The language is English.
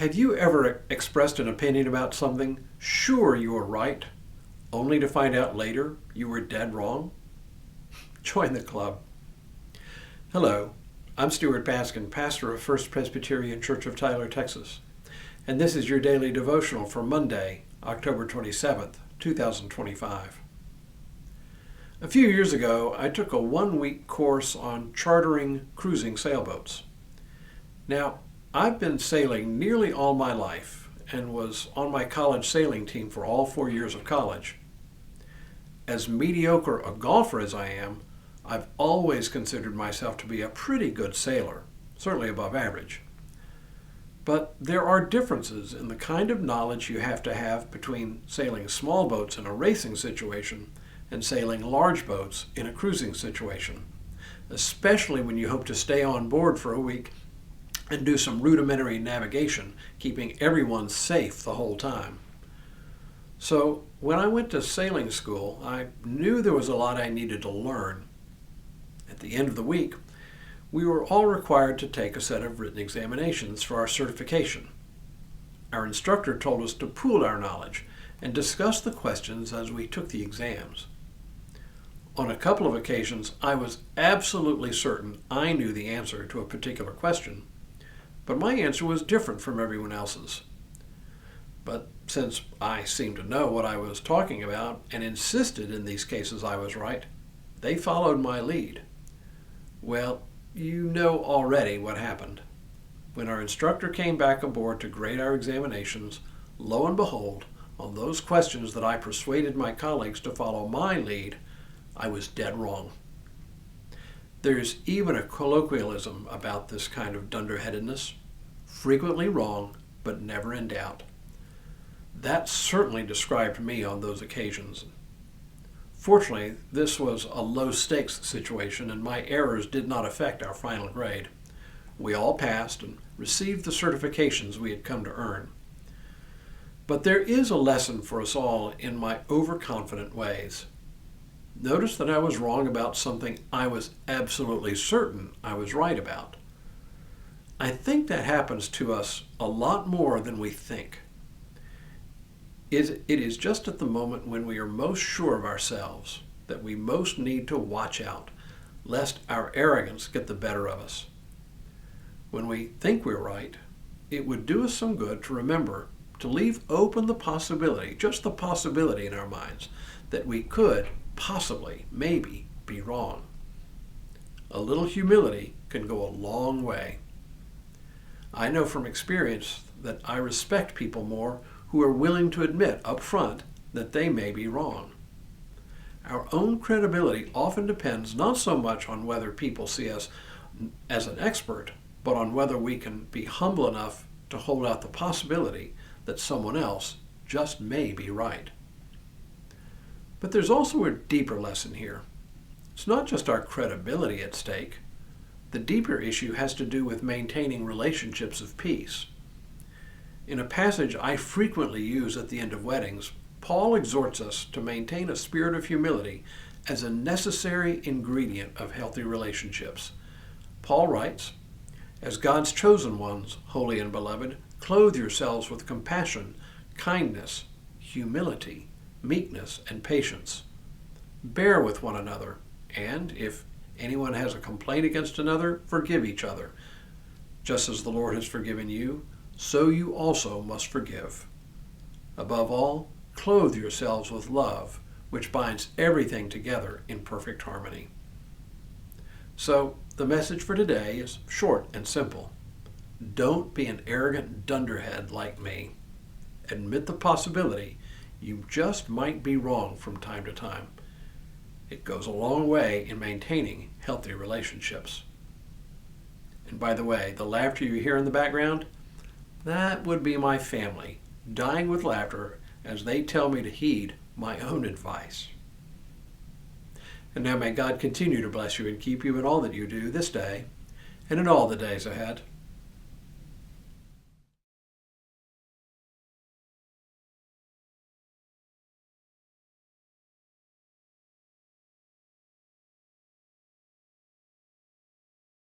Have you ever expressed an opinion about something, sure you were right, only to find out later you were dead wrong? Join the club. Hello, I'm Stuart Baskin, pastor of First Presbyterian Church of Tyler, Texas, and this is your daily devotional for Monday, October 27th, 2025. A few years ago, I took a one-week course on chartering cruising sailboats. Now, I've been sailing nearly all my life and was on my college sailing team for all 4 years of college. As mediocre a golfer as I am, I've always considered myself to be a pretty good sailor, certainly above average. But there are differences in the kind of knowledge you have to have between sailing small boats in a racing situation and sailing large boats in a cruising situation, especially when you hope to stay on board for a week and do some rudimentary navigation, keeping everyone safe the whole time. So when I went to sailing school, I knew there was a lot I needed to learn. At the end of the week, we were all required to take a set of written examinations for our certification. Our instructor told us to pool our knowledge and discuss the questions as we took the exams. On a couple of occasions, I was absolutely certain I knew the answer to a particular question, but my answer was different from everyone else's. But since I seemed to know what I was talking about and insisted in these cases I was right, they followed my lead. Well, you know already what happened. When our instructor came back aboard to grade our examinations, lo and behold, on those questions that I persuaded my colleagues to follow my lead, I was dead wrong. There's even a colloquialism about this kind of dunderheadedness: frequently wrong, but never in doubt. That certainly described me on those occasions. Fortunately, this was a low-stakes situation, and my errors did not affect our final grade. We all passed and received the certifications we had come to earn. But there is a lesson for us all in my overconfident ways. Notice that I was wrong about something I was absolutely certain I was right about. I think that happens to us a lot more than we think. It is just at the moment when we are most sure of ourselves that we most need to watch out, lest our arrogance get the better of us. When we think we're right, it would do us some good to remember to leave open the possibility, just the possibility in our minds, that we could possibly, maybe, be wrong. A little humility can go a long way. I know from experience that I respect people more who are willing to admit up front that they may be wrong. Our own credibility often depends not so much on whether people see us as an expert, but on whether we can be humble enough to hold out the possibility that someone else just may be right. But there's also a deeper lesson here. It's not just our credibility at stake. The deeper issue has to do with maintaining relationships of peace. In a passage I frequently use at the end of weddings, Paul exhorts us to maintain a spirit of humility as a necessary ingredient of healthy relationships. Paul writes, "As God's chosen ones, holy and beloved, clothe yourselves with compassion, kindness, humility, meekness, and patience. Bear with one another, and if anyone has a complaint against another, forgive each other. Just as the Lord has forgiven you, so you also must forgive. Above all, clothe yourselves with love, which binds everything together in perfect harmony." So, the message for today is short and simple. Don't be an arrogant dunderhead like me. Admit the possibility you just might be wrong from time to time. It goes a long way in maintaining healthy relationships. And by the way, the laughter you hear in the background, that would be my family, dying with laughter as they tell me to heed my own advice. And now may God continue to bless you and keep you in all that you do this day and in all the days ahead.